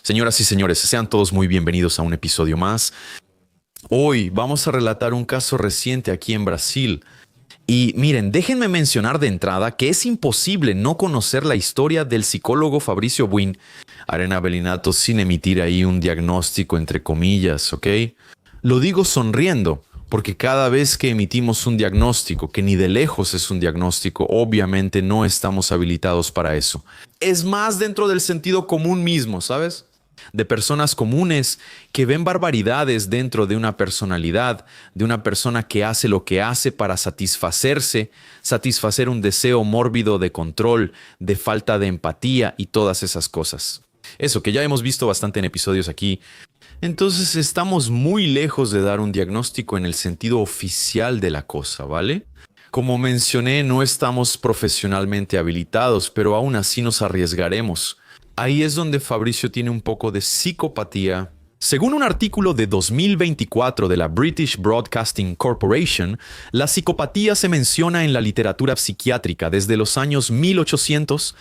Señoras y señores, sean todos muy bienvenidos a un episodio más. Hoy vamos a relatar un caso reciente aquí en Brasil. Y miren, déjenme mencionar de entrada que es imposible no conocer la historia del psicólogo Fabricio Buin Arena Belinato sin emitir ahí un diagnóstico entre comillas, ¿ok? Lo digo sonriendo, porque cada vez que emitimos un diagnóstico, que ni de lejos es un diagnóstico, obviamente no estamos habilitados para eso. Es más dentro del sentido común mismo, ¿sabes? De personas comunes que ven barbaridades dentro de una personalidad, de una persona que hace lo que hace para satisfacer un deseo mórbido de control, de falta de empatía y todas esas cosas. Eso que ya hemos visto bastante en episodios aquí. Entonces estamos muy lejos de dar un diagnóstico en el sentido oficial de la cosa, ¿vale? Como mencioné, no estamos profesionalmente habilitados, pero aún así nos arriesgaremos. Ahí es donde Fabricio tiene un poco de psicopatía. Según un artículo de 2024 de la British Broadcasting Corporation, la psicopatía se menciona en la literatura psiquiátrica desde los años 1800,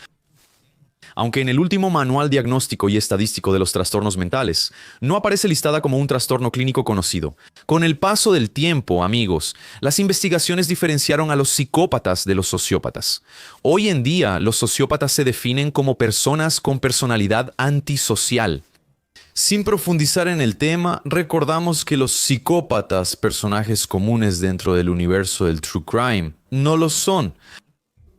aunque en el último manual diagnóstico y estadístico de los trastornos mentales no aparece listada como un trastorno clínico conocido. Con el paso del tiempo, amigos, las investigaciones diferenciaron a los psicópatas de los sociópatas. Hoy en día, los sociópatas se definen como personas con personalidad antisocial. Sin profundizar en el tema, recordamos que los psicópatas, personajes comunes dentro del universo del true crime, no lo son.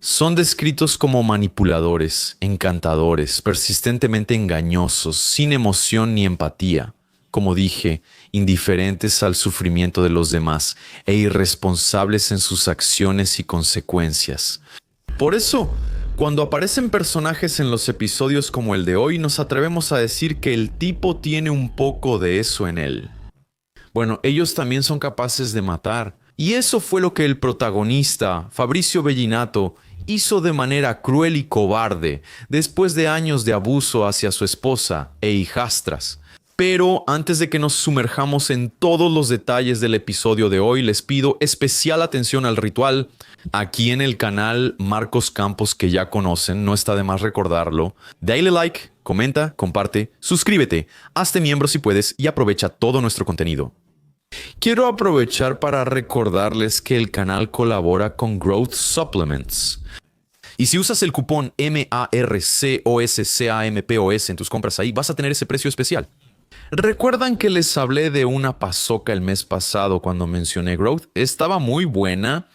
Son descritos como manipuladores, encantadores, persistentemente engañosos, sin emoción ni empatía. Como dije, indiferentes al sufrimiento de los demás e irresponsables en sus acciones y consecuencias. Por eso, cuando aparecen personajes en los episodios como el de hoy, nos atrevemos a decir que el tipo tiene un poco de eso en él. Bueno, ellos también son capaces de matar. Y eso fue lo que el protagonista, Fabricio Belinato, hizo de manera cruel y cobarde después de años de abuso hacia su esposa e hijastras. Pero antes de que nos sumerjamos en todos los detalles del episodio de hoy, les pido especial atención al ritual. Aquí en el canal Marcos Campos, que ya conocen, no está de más recordarlo. Dale like, comenta, comparte, suscríbete, hazte miembro si puedes y aprovecha todo nuestro contenido. Quiero aprovechar para recordarles que el canal colabora con Growth Supplements. Y si usas el cupón MARCOSCAMPOS en tus compras ahí, vas a tener ese precio especial. ¿Recuerdan que les hablé de una pasoca el mes pasado cuando mencioné Growth? Estaba muy buena.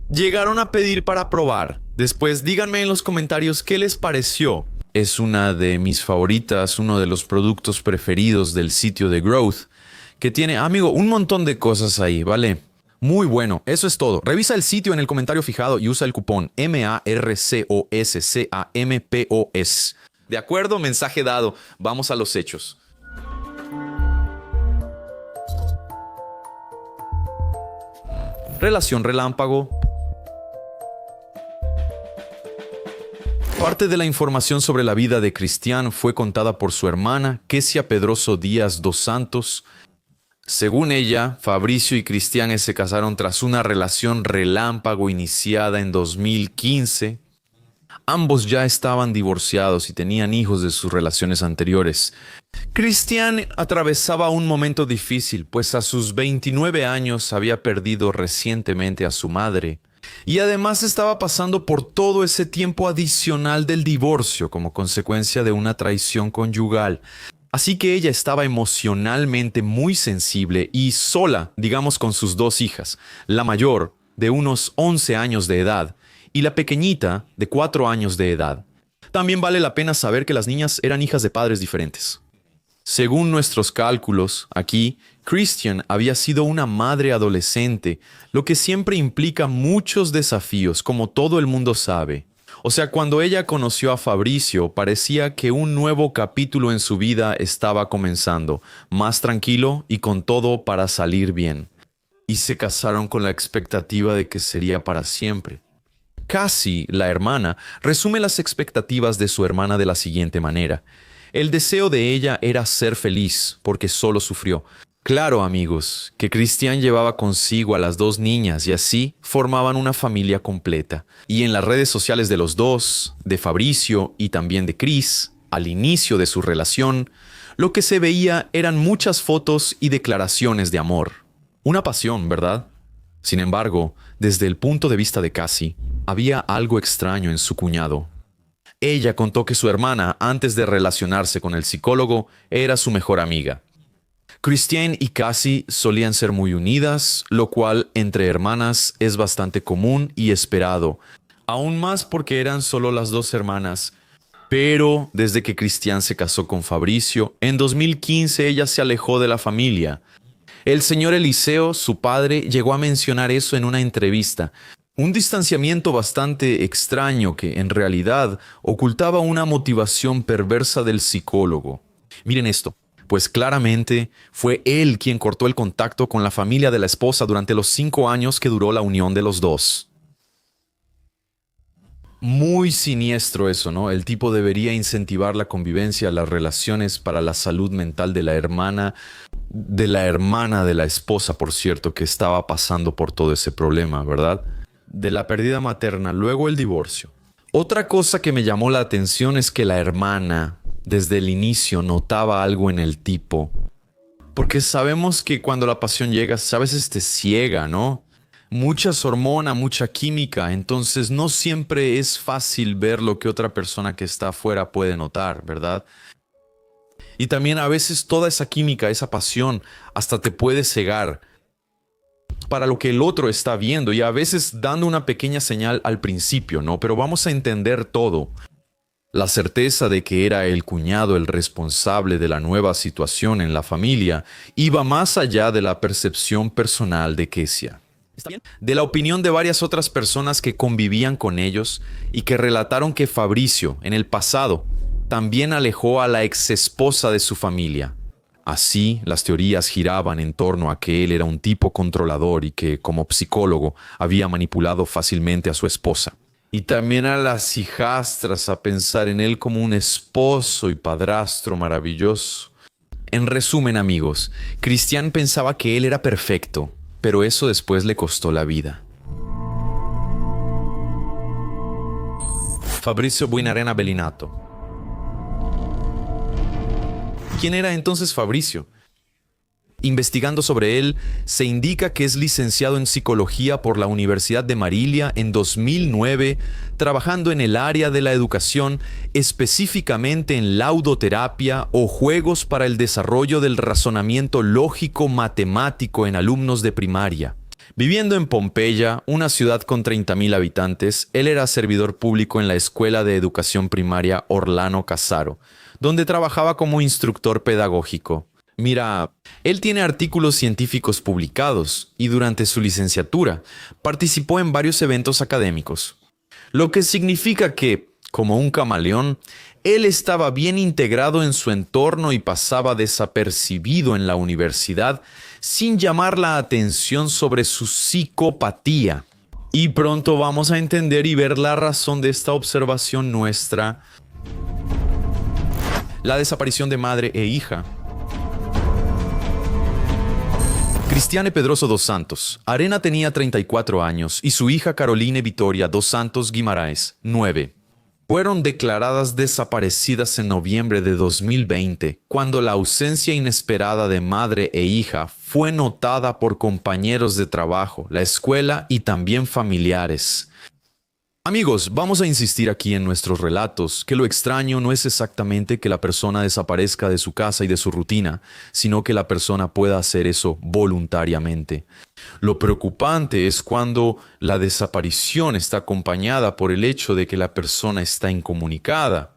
Llegaron a pedir para probar. Después díganme en los comentarios qué les pareció. Es una de mis favoritas, uno de los productos preferidos del sitio de Growth, que tiene, amigo, un montón de cosas ahí, ¿vale? Muy bueno, eso es todo. Revisa el sitio en el comentario fijado y usa el cupón MARCOSCAMPOS. ¿De acuerdo? Mensaje dado. Vamos a los hechos. Relación relámpago. Parte de la información sobre la vida de Cristian fue contada por su hermana, Kessia Pedroso Díaz dos Santos. Según ella, Fabricio y Cristian se casaron tras una relación relámpago iniciada en 2015. Ambos ya estaban divorciados y tenían hijos de sus relaciones anteriores. Cristian atravesaba un momento difícil, pues a sus 29 años había perdido recientemente a su madre. Y además estaba pasando por todo ese tiempo adicional del divorcio como consecuencia de una traición conyugal. Así que ella estaba emocionalmente muy sensible y sola, digamos, con sus dos hijas, la mayor, de unos 11 años de edad, y la pequeñita, de 4 años de edad. También vale la pena saber que las niñas eran hijas de padres diferentes. Según nuestros cálculos, aquí, Christian había sido una madre adolescente, lo que siempre implica muchos desafíos, como todo el mundo sabe. O sea, cuando ella conoció a Fabricio, parecía que un nuevo capítulo en su vida estaba comenzando, más tranquilo y con todo para salir bien. Y se casaron con la expectativa de que sería para siempre. Cassie, la hermana, resume las expectativas de su hermana de la siguiente manera. El deseo de ella era ser feliz, porque solo sufrió. Claro, amigos, que Cristian llevaba consigo a las dos niñas y así formaban una familia completa. Y en las redes sociales de los dos, de Fabricio y también de Chris, al inicio de su relación, Lo que se veía eran muchas fotos y declaraciones de amor. Una pasión, ¿verdad? Sin embargo, desde el punto de vista de Cassie, había algo extraño en su cuñado. Ella contó que su hermana, antes de relacionarse con el psicólogo, era su mejor amiga. Christiane y Cassie solían ser muy unidas, lo cual entre hermanas es bastante común y esperado, aún más porque eran solo las dos hermanas. Pero desde que Christiane se casó con Fabricio, en 2015 ella se alejó de la familia. El señor Eliseo, su padre, llegó a mencionar eso en una entrevista. Un distanciamiento bastante extraño que, en realidad, ocultaba una motivación perversa del psicólogo. Miren esto, pues claramente fue él quien cortó el contacto con la familia de la esposa durante los 5 años que duró la unión de los dos. Muy siniestro eso, ¿no? El tipo debería incentivar la convivencia, las relaciones para la salud mental de la hermana de la esposa, por cierto, que estaba pasando por todo ese problema, ¿verdad? De la pérdida materna, luego el divorcio. Otra cosa que me llamó la atención es que la hermana, desde el inicio, notaba algo en el tipo. Porque sabemos que cuando la pasión llega, a veces te ciega, ¿no? Muchas hormonas, mucha química, entonces no siempre es fácil ver lo que otra persona que está afuera puede notar, ¿verdad? Y también a veces toda esa química, esa pasión, hasta te puede cegar para lo que el otro está viendo y a veces dando una pequeña señal al principio, ¿no? Pero vamos a entender todo. La certeza de que era el cuñado el responsable de la nueva situación en la familia iba más allá de la percepción personal de Kesia. De la opinión de varias otras personas que convivían con ellos y que relataron que Fabricio, en el pasado, también alejó a la exesposa de su familia. Así, las teorías giraban en torno a que él era un tipo controlador y que, como psicólogo, había manipulado fácilmente a su esposa. Y también a las hijastras a pensar en él como un esposo y padrastro maravilloso. En resumen, amigos, Christiane pensaba que él era perfecto, pero eso después le costó la vida. Fabrizio Buinarena Belinato. ¿Quién era entonces Fabricio? Investigando sobre él, se indica que es licenciado en psicología por la Universidad de Marilia en 2009, trabajando en el área de la educación, específicamente en laudoterapia o juegos para el desarrollo del razonamiento lógico-matemático en alumnos de primaria. Viviendo en Pompeya, una ciudad con 30.000 habitantes, él era servidor público en la Escuela de Educación Primaria Orlano Casaro, donde trabajaba como instructor pedagógico. Mira, él tiene artículos científicos publicados y durante su licenciatura participó en varios eventos académicos, lo que significa que, como un camaleón, él estaba bien integrado en su entorno y pasaba desapercibido en la universidad sin llamar la atención sobre su psicopatía. Y pronto vamos a entender y ver la razón de esta observación nuestra. La desaparición de madre e hija. Cristiane Pedroso dos Santos. Arena tenía 34 años y su hija Caroline Vitoria dos Santos Guimaraes, 9. Fueron declaradas desaparecidas en noviembre de 2020, cuando la ausencia inesperada de madre e hija fue notada por compañeros de trabajo, la escuela y también familiares. Amigos, vamos a insistir aquí en nuestros relatos que lo extraño no es exactamente que la persona desaparezca de su casa y de su rutina, sino que la persona pueda hacer eso voluntariamente. Lo preocupante es cuando la desaparición está acompañada por el hecho de que la persona está incomunicada.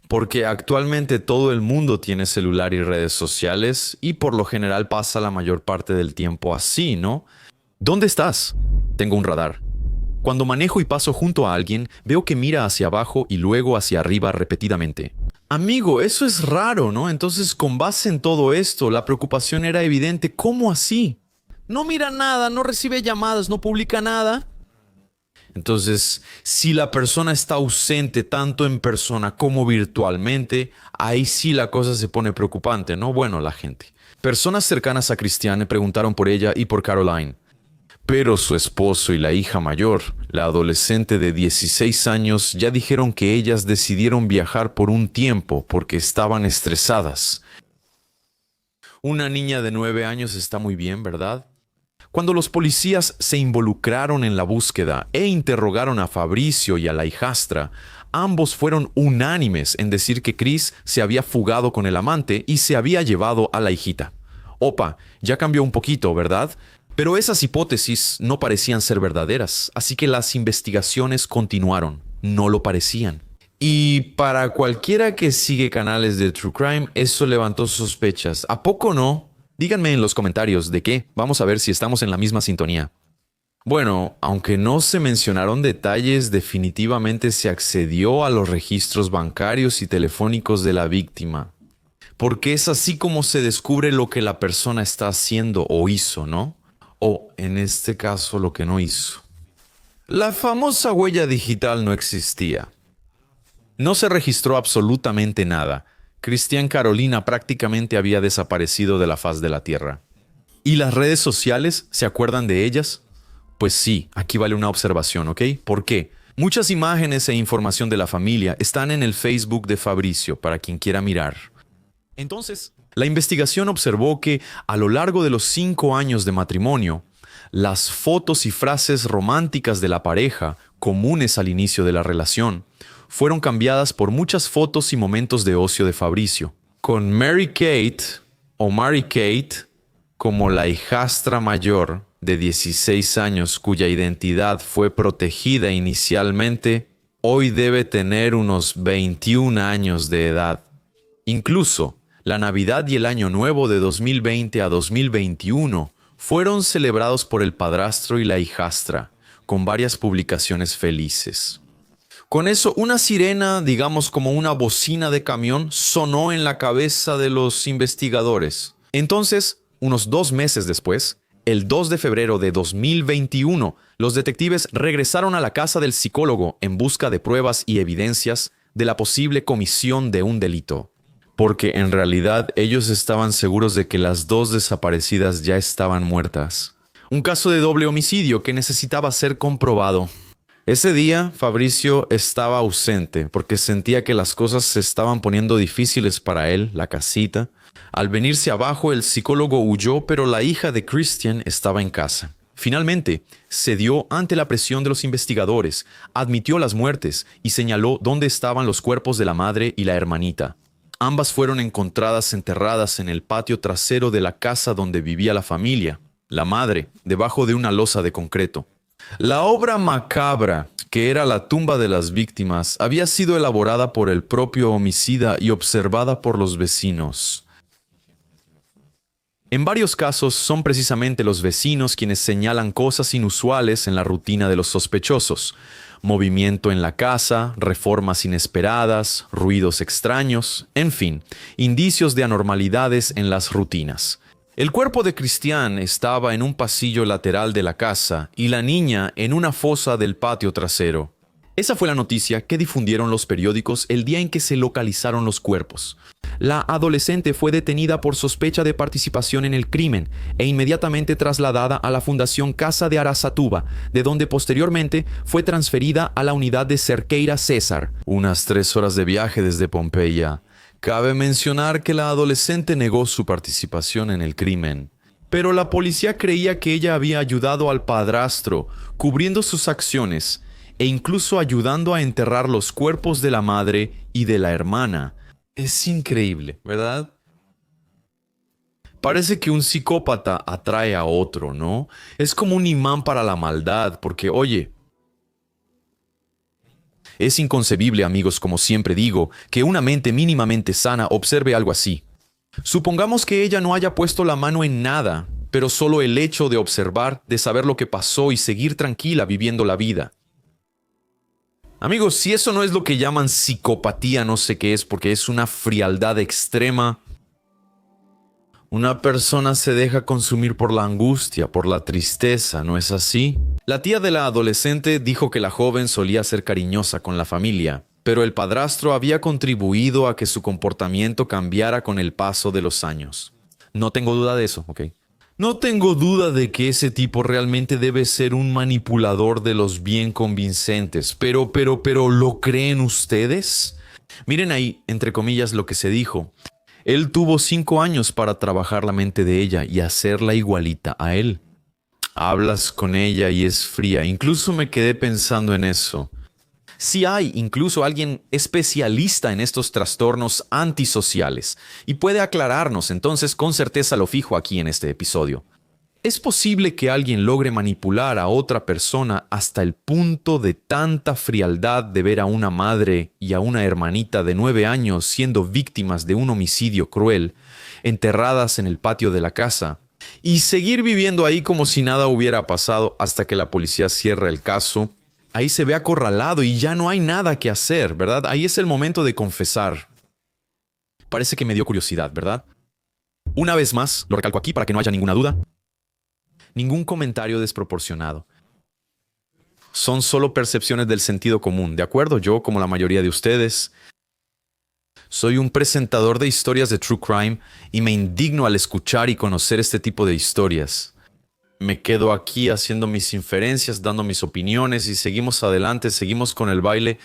Porque actualmente todo el mundo tiene celular y redes sociales y por lo general pasa la mayor parte del tiempo así, ¿no? ¿Dónde estás? Tengo un radar. Cuando manejo y paso junto a alguien, veo que mira hacia abajo y luego hacia arriba repetidamente. Amigo, eso es raro, ¿no? Entonces, con base en todo esto, la preocupación era evidente. ¿Cómo así? No mira nada, no recibe llamadas, no publica nada. Entonces, si la persona está ausente tanto en persona como virtualmente, ahí sí la cosa se pone preocupante, ¿no? Bueno, la gente. Personas cercanas a Christiane preguntaron por ella y por Caroline. Pero su esposo y la hija mayor, la adolescente de 16 años, ya dijeron que ellas decidieron viajar por un tiempo porque estaban estresadas. Una niña de 9 años está muy bien, ¿verdad? Cuando los policías se involucraron en la búsqueda e interrogaron a Fabricio y a la hijastra, ambos fueron unánimes en decir que Chris se había fugado con el amante y se había llevado a la hijita. Opa, ya cambió un poquito, ¿verdad? Pero esas hipótesis no parecían ser verdaderas, así que las investigaciones continuaron. No lo parecían. Y para cualquiera que sigue canales de True Crime, eso levantó sospechas. ¿A poco no? Díganme en los comentarios de qué. Vamos a ver si estamos en la misma sintonía. Bueno, aunque no se mencionaron detalles, definitivamente se accedió a los registros bancarios y telefónicos de la víctima. Porque es así como se descubre lo que la persona está haciendo o hizo, ¿no? O, en este caso, lo que no hizo. La famosa huella digital no existía. No se registró absolutamente nada. Cristian Carolina prácticamente había desaparecido de la faz de la Tierra. ¿Y las redes sociales? ¿Se acuerdan de ellas? Pues sí, aquí vale una observación, ¿ok? ¿Por qué? Muchas imágenes e información de la familia están en el Facebook de Fabricio, para quien quiera mirar. Entonces, la investigación observó que, a lo largo de los 5 años de matrimonio, las fotos y frases románticas de la pareja, comunes al inicio de la relación, fueron cambiadas por muchas fotos y momentos de ocio de Fabricio, con Mary Kate o Mary Kate como la hijastra mayor de 16 años cuya identidad fue protegida inicialmente, hoy debe tener unos 21 años de edad. Incluso, la Navidad y el Año Nuevo de 2020 a 2021 fueron celebrados por el padrastro y la hijastra, con varias publicaciones felices. Con eso, una sirena, digamos como una bocina de camión, sonó en la cabeza de los investigadores. Entonces, unos 2 meses después, el 2 de febrero de 2021, los detectives regresaron a la casa del psicólogo en busca de pruebas y evidencias de la posible comisión de un delito. Porque en realidad ellos estaban seguros de que las 2 desaparecidas ya estaban muertas. Un caso de doble homicidio que necesitaba ser comprobado. Ese día, Fabricio estaba ausente porque sentía que las cosas se estaban poniendo difíciles para él, la casita. Al venirse abajo, el psicólogo huyó, pero la hija de Christian estaba en casa. Finalmente, cedió ante la presión de los investigadores, admitió las muertes y señaló dónde estaban los cuerpos de la madre y la hermanita. Ambas fueron encontradas enterradas en el patio trasero de la casa donde vivía la familia. La madre, debajo de una losa de concreto. La obra macabra, que era la tumba de las víctimas, había sido elaborada por el propio homicida y observada por los vecinos. En varios casos son precisamente los vecinos quienes señalan cosas inusuales en la rutina de los sospechosos. Movimiento en la casa, reformas inesperadas, ruidos extraños, en fin, indicios de anormalidades en las rutinas. El cuerpo de Cristian estaba en un pasillo lateral de la casa y la niña en una fosa del patio trasero. Esa fue la noticia que difundieron los periódicos el día en que se localizaron los cuerpos. La adolescente fue detenida por sospecha de participación en el crimen e inmediatamente trasladada a la Fundación Casa de Arasatuba, de donde posteriormente fue transferida a la unidad de Cerqueira César, unas 3 horas de viaje desde Pompeya. Cabe mencionar que la adolescente negó su participación en el crimen, pero la policía creía que ella había ayudado al padrastro, cubriendo sus acciones e incluso ayudando a enterrar los cuerpos de la madre y de la hermana. Es increíble, ¿verdad? Parece que un psicópata atrae a otro, ¿no? Es como un imán para la maldad, porque, oye, es inconcebible, amigos, como siempre digo, que una mente mínimamente sana observe algo así. Supongamos que ella no haya puesto la mano en nada, pero solo el hecho de observar, de saber lo que pasó y seguir tranquila viviendo la vida. Amigos, si eso no es lo que llaman psicopatía, no sé qué es, porque es una frialdad extrema. Una persona se deja consumir por la angustia, por la tristeza, ¿no es así? La tía de la adolescente dijo que la joven solía ser cariñosa con la familia, pero el padrastro había contribuido a que su comportamiento cambiara con el paso de los años. No tengo duda de eso, ¿ok? No tengo duda de que ese tipo realmente debe ser un manipulador de los bien convincentes, pero, ¿lo creen ustedes? Miren ahí, entre comillas, lo que se dijo. Él tuvo 5 años para trabajar la mente de ella y hacerla igualita a él. Hablas con ella y es fría. Incluso me quedé pensando en eso. Si hay incluso alguien especialista en estos trastornos antisociales y puede aclararnos, entonces con certeza lo fijo aquí en este episodio. ¿Es posible que alguien logre manipular a otra persona hasta el punto de tanta frialdad de ver a una madre y a una hermanita de 9 años siendo víctimas de un homicidio cruel, enterradas en el patio de la casa, y seguir viviendo ahí como si nada hubiera pasado hasta que la policía cierra el caso? Ahí se ve acorralado y ya no hay nada que hacer, ¿verdad? Ahí es el momento de confesar. Parece que me dio curiosidad, ¿verdad? Una vez más, lo recalco aquí para que no haya ninguna duda. Ningún comentario desproporcionado. Son solo percepciones del sentido común, ¿de acuerdo? Yo, como la mayoría de ustedes, soy un presentador de historias de true crime y me indigno al escuchar y conocer este tipo de historias. Me quedo aquí haciendo mis inferencias, dando mis opiniones y seguimos adelante, seguimos con el baile.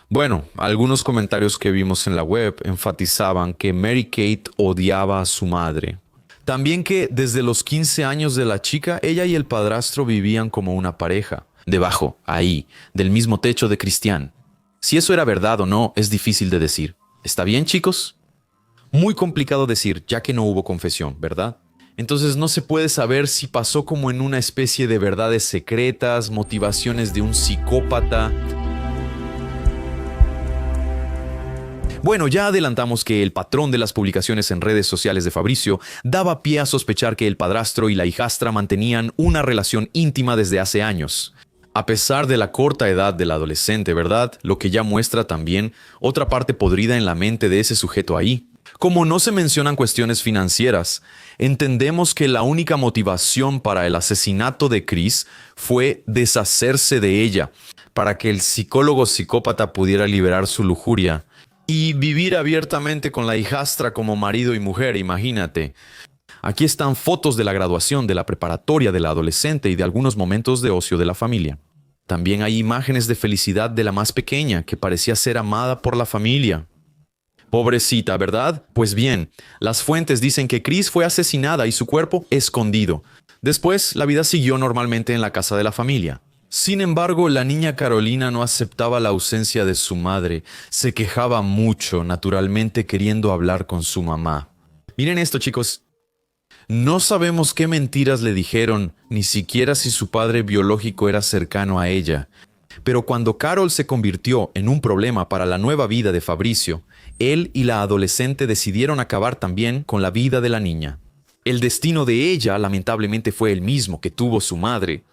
Bueno, algunos comentarios que vimos en la web enfatizaban que Mary-Kate odiaba a su madre. También que desde los 15 años de la chica, ella y el padrastro vivían como una pareja, debajo, ahí, del mismo techo de Christian. Si eso era verdad o no, es difícil de decir. ¿Está bien, chicos? Muy complicado decir, ya que no hubo confesión, ¿verdad? Entonces no se puede saber si pasó como en una especie de verdades secretas, motivaciones de un psicópata. Bueno, ya adelantamos que el patrón de las publicaciones en redes sociales de Fabricio daba pie a sospechar que el padrastro y la hijastra mantenían una relación íntima desde hace años. A pesar de la corta edad del adolescente, ¿verdad? Lo que ya muestra también otra parte podrida en la mente de ese sujeto ahí. Como no se mencionan cuestiones financieras, entendemos que la única motivación para el asesinato de Chris fue deshacerse de ella, para que el psicólogo psicópata pudiera liberar su lujuria y vivir abiertamente con la hijastra como marido y mujer, imagínate. Aquí están fotos de la graduación, de la preparatoria del adolescente y de algunos momentos de ocio de la familia. También hay imágenes de felicidad de la más pequeña, que parecía ser amada por la familia. Pobrecita, ¿verdad? Pues bien, las fuentes dicen que Chris fue asesinada y su cuerpo escondido. Después, la vida siguió normalmente en la casa de la familia. Sin embargo, la niña Carolina no aceptaba la ausencia de su madre. Se quejaba mucho, naturalmente queriendo hablar con su mamá. Miren esto, chicos. No sabemos qué mentiras le dijeron, ni siquiera si su padre biológico era cercano a ella. Pero cuando Carol se convirtió en un problema para la nueva vida de Fabricio, él y la adolescente decidieron acabar también con la vida de la niña. El destino de ella, lamentablemente, fue el mismo que tuvo su madre.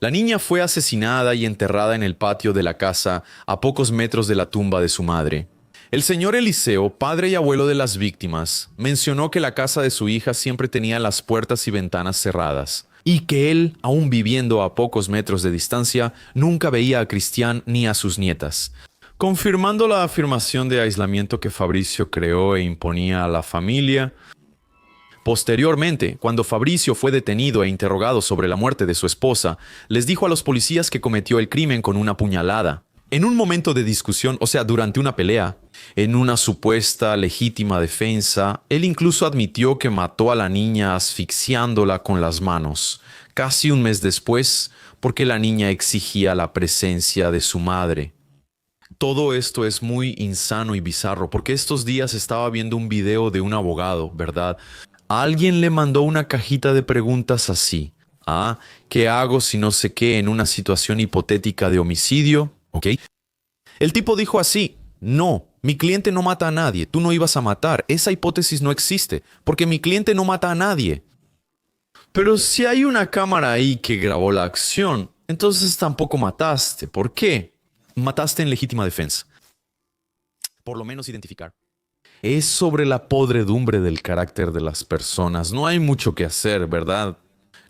La niña fue asesinada y enterrada en el patio de la casa, a pocos metros de la tumba de su madre. El señor Eliseo, padre y abuelo de las víctimas, mencionó que la casa de su hija siempre tenía las puertas y ventanas cerradas, y que él, aún viviendo a pocos metros de distancia, nunca veía a Christian ni a sus nietas, confirmando la afirmación de aislamiento que Fabricio creó e imponía a la familia. Posteriormente, cuando Fabricio fue detenido e interrogado sobre la muerte de su esposa, les dijo a los policías que cometió el crimen con una puñalada. En un momento de discusión, o sea, durante una pelea, en una supuesta legítima defensa, él incluso admitió que mató a la niña asfixiándola con las manos, casi un mes después, porque la niña exigía la presencia de su madre. Todo esto es muy insano y bizarro, porque estos días estaba viendo un video de un abogado, ¿verdad? Alguien le mandó una cajita de preguntas así. ¿Qué hago si no sé qué en una situación hipotética de homicidio? ¿Ok? El tipo dijo así: no, mi cliente no mata a nadie, tú no ibas a matar, esa hipótesis no existe, porque mi cliente no mata a nadie. Pero si hay una cámara ahí que grabó la acción, entonces tampoco mataste. ¿Por qué? Mataste en legítima defensa. Por lo menos identificar. Es sobre la podredumbre del carácter de las personas. No hay mucho que hacer, ¿verdad?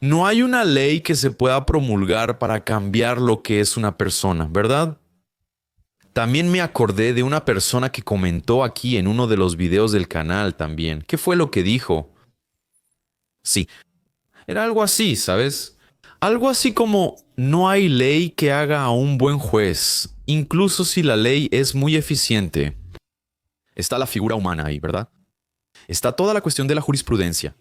No hay una ley que se pueda promulgar para cambiar lo que es una persona, ¿verdad? También me acordé de una persona que comentó aquí en uno de los videos del canal también. ¿Qué fue lo que dijo? Sí, era algo así, ¿sabes? Algo así como: no hay ley que haga a un buen juez, incluso si la ley es muy eficiente. Está la figura humana ahí, ¿verdad? Está toda la cuestión de la jurisprudencia.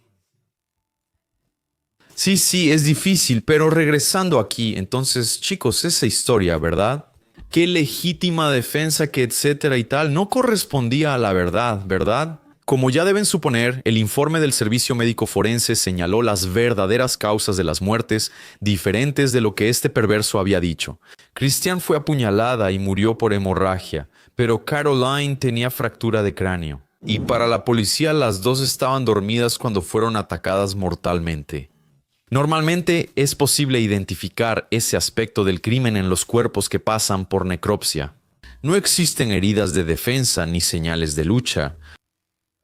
Sí, es difícil, pero regresando aquí, entonces, chicos, esa historia, ¿verdad? Qué legítima defensa, que etcétera y tal, no correspondía a la verdad, ¿verdad? Como ya deben suponer, el informe del Servicio Médico Forense señaló las verdaderas causas de las muertes, diferentes de lo que este perverso había dicho. Christian fue apuñalada y murió por hemorragia, pero Caroline tenía fractura de cráneo. Y para la policía las dos estaban dormidas cuando fueron atacadas mortalmente. Normalmente es posible identificar ese aspecto del crimen en los cuerpos que pasan por necropsia. No existen heridas de defensa ni señales de lucha.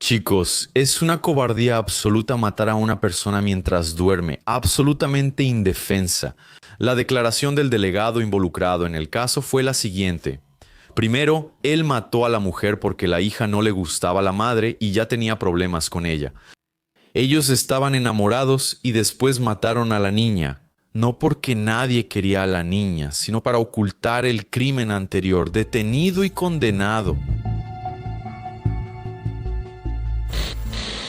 Chicos, es una cobardía absoluta matar a una persona mientras duerme, absolutamente indefensa. La declaración del delegado involucrado en el caso fue la siguiente. Primero, él mató a la mujer porque la hija no le gustaba a la madre y ya tenía problemas con ella. Ellos estaban enamorados y después mataron a la niña, no porque nadie quería a la niña, sino para ocultar el crimen anterior, detenido y condenado.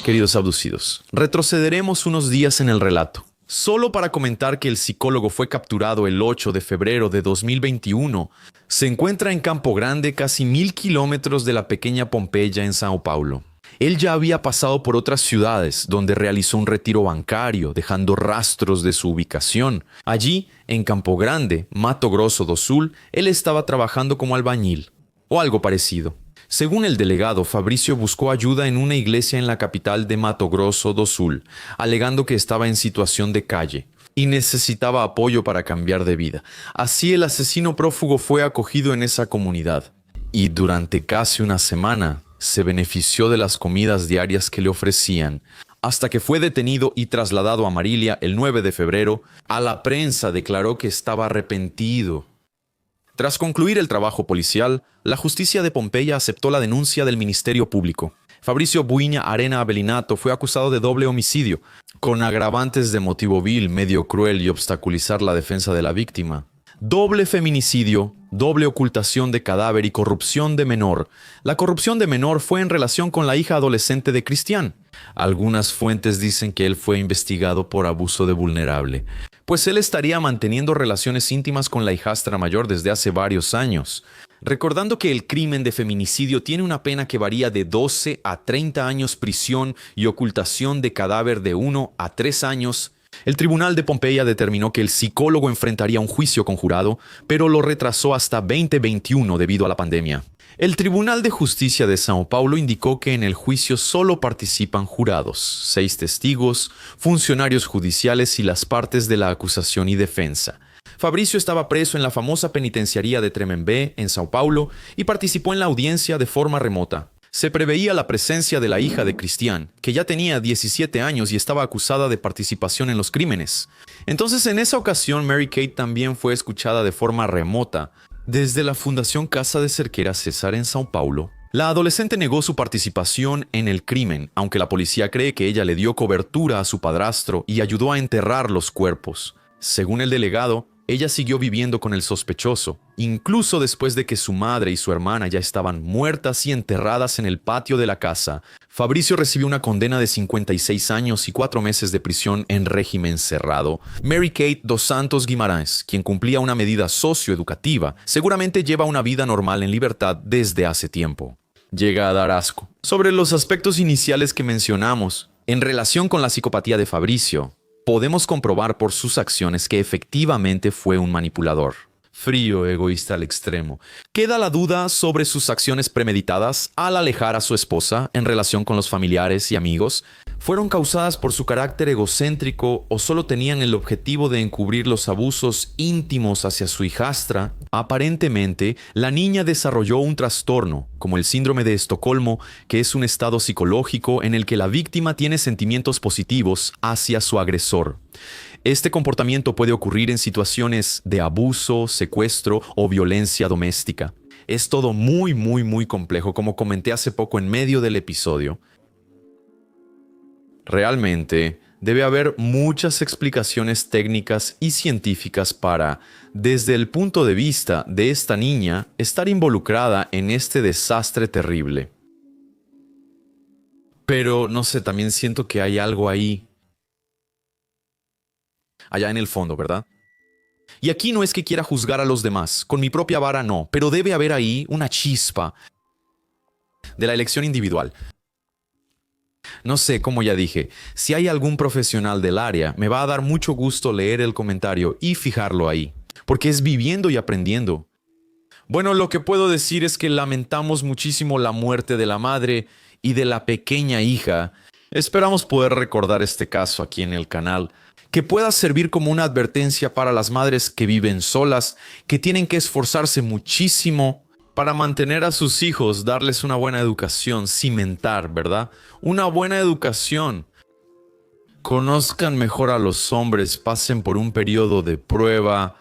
Queridos abducidos, retrocederemos unos días en el relato, solo para comentar que el psicólogo fue capturado el 8 de febrero de 2021. Se encuentra en Campo Grande, casi 1000 kilómetros de la pequeña Pompeya en Sao Paulo. Él ya había pasado por otras ciudades donde realizó un retiro bancario, dejando rastros de su ubicación. Allí, en Campo Grande, Mato Grosso do Sul, él estaba trabajando como albañil, o algo parecido. Según el delegado, Fabricio buscó ayuda en una iglesia en la capital de Mato Grosso do Sul, alegando que estaba en situación de calle y necesitaba apoyo para cambiar de vida. Así el asesino prófugo fue acogido en esa comunidad y durante casi una semana se benefició de las comidas diarias que le ofrecían, hasta que fue detenido y trasladado a Marilia el 9 de febrero. A la prensa declaró que estaba arrepentido. Tras concluir el trabajo policial, la justicia de Pompeya aceptó la denuncia del Ministerio Público. Fabricio Buiña Arena Avelinato fue acusado de doble homicidio, con agravantes de motivo vil, medio cruel y obstaculizar la defensa de la víctima. Doble feminicidio, doble ocultación de cadáver y corrupción de menor. La corrupción de menor fue en relación con la hija adolescente de Christian. Algunas fuentes dicen que él fue investigado por abuso de vulnerable, pues él estaría manteniendo relaciones íntimas con la hijastra mayor desde hace varios años. Recordando que el crimen de feminicidio tiene una pena que varía de 12 a 30 años prisión y ocultación de cadáver de 1 a 3 años, el tribunal de Pompeya determinó que el psicólogo enfrentaría un juicio con jurado, pero lo retrasó hasta 2021 debido a la pandemia. El Tribunal de Justicia de Sao Paulo indicó que en el juicio solo participan jurados, 6 testigos, funcionarios judiciales y las partes de la acusación y defensa. Fabricio estaba preso en la famosa penitenciaría de Tremembé, en Sao Paulo, y participó en la audiencia de forma remota. Se preveía la presencia de la hija de Christian, que ya tenía 17 años y estaba acusada de participación en los crímenes. Entonces, en esa ocasión, Mary Kate también fue escuchada de forma remota desde la Fundación Casa de Cerquera César en Sao Paulo. La adolescente negó su participación en el crimen, aunque la policía cree que ella le dio cobertura a su padrastro y ayudó a enterrar los cuerpos. Según el delegado, ella siguió viviendo con el sospechoso, incluso después de que su madre y su hermana ya estaban muertas y enterradas en el patio de la casa. Fabricio recibió una condena de 56 años y 4 meses de prisión en régimen cerrado. Mary Kate dos Santos Guimarães, quien cumplía una medida socioeducativa, seguramente lleva una vida normal en libertad desde hace tiempo. Llega a dar asco. Sobre los aspectos iniciales que mencionamos, en relación con la psicopatía de Fabricio, podemos comprobar por sus acciones que efectivamente fue un manipulador. Frío, egoísta al extremo. Queda la duda sobre sus acciones premeditadas al alejar a su esposa en relación con los familiares y amigos. ¿Fueron causadas por su carácter egocéntrico o solo tenían el objetivo de encubrir los abusos íntimos hacia su hijastra? Aparentemente, la niña desarrolló un trastorno, como el síndrome de Estocolmo, que es un estado psicológico en el que la víctima tiene sentimientos positivos hacia su agresor. Este comportamiento puede ocurrir en situaciones de abuso, secuestro o violencia doméstica. Es todo muy complejo, como comenté hace poco en medio del episodio. Realmente, debe haber muchas explicaciones técnicas y científicas para, desde el punto de vista de esta niña, estar involucrada en este desastre terrible. Pero no sé, también siento que hay algo ahí, allá en el fondo, ¿verdad? Y aquí no es que quiera juzgar a los demás, con mi propia vara no, pero debe haber ahí una chispa de la elección individual. No sé, como ya dije, si hay algún profesional del área, me va a dar mucho gusto leer el comentario y fijarlo ahí, porque es viviendo y aprendiendo. Bueno, lo que puedo decir es que lamentamos muchísimo la muerte de la madre y de la pequeña hija. Esperamos poder recordar este caso aquí en el canal, que pueda servir como una advertencia para las madres que viven solas, que tienen que esforzarse muchísimo para mantener a sus hijos, darles una buena educación, cimentar, ¿verdad? Una buena educación. Conozcan mejor a los hombres, pasen por un periodo de prueba.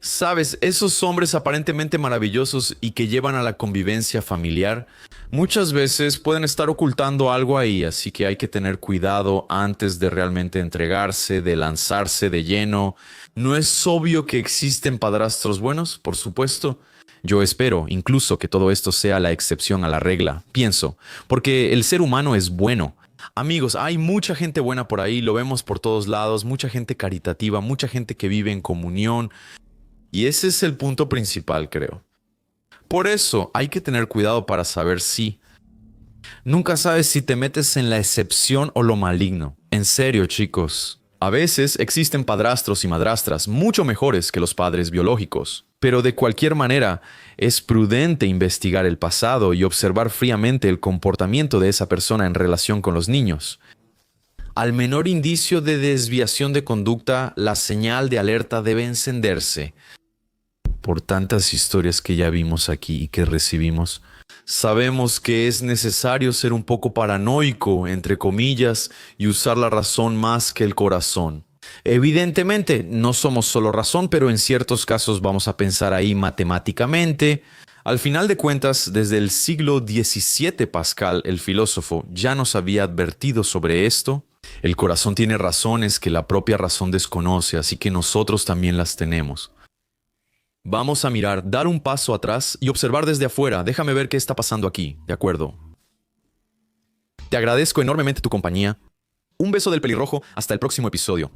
Sabes, esos hombres aparentemente maravillosos y que llevan a la convivencia familiar, muchas veces pueden estar ocultando algo ahí, así que hay que tener cuidado antes de realmente entregarse, de lanzarse de lleno. ¿No es obvio que existen padrastros buenos? Por supuesto. Yo espero incluso que todo esto sea la excepción a la regla, pienso, porque el ser humano es bueno. Amigos, hay mucha gente buena por ahí, lo vemos por todos lados, mucha gente caritativa, mucha gente que vive en comunión, y ese es el punto principal, creo. Por eso hay que tener cuidado para saber si. Nunca sabes si te metes en la excepción o lo maligno. En serio, chicos. A veces existen padrastros y madrastras mucho mejores que los padres biológicos. Pero de cualquier manera, es prudente investigar el pasado y observar fríamente el comportamiento de esa persona en relación con los niños. Al menor indicio de desviación de conducta, la señal de alerta debe encenderse. Por tantas historias que ya vimos aquí y que recibimos, sabemos que es necesario ser un poco paranoico, entre comillas, y usar la razón más que el corazón. Evidentemente, no somos solo razón, pero en ciertos casos vamos a pensar ahí matemáticamente. Al final de cuentas, desde el siglo XVII Pascal, el filósofo, ya nos había advertido sobre esto. El corazón tiene razones que la propia razón desconoce, así que nosotros también las tenemos. Vamos a mirar, dar un paso atrás y observar desde afuera. Déjame ver qué está pasando aquí, ¿de acuerdo? Te agradezco enormemente tu compañía. Un beso del pelirrojo, hasta el próximo episodio.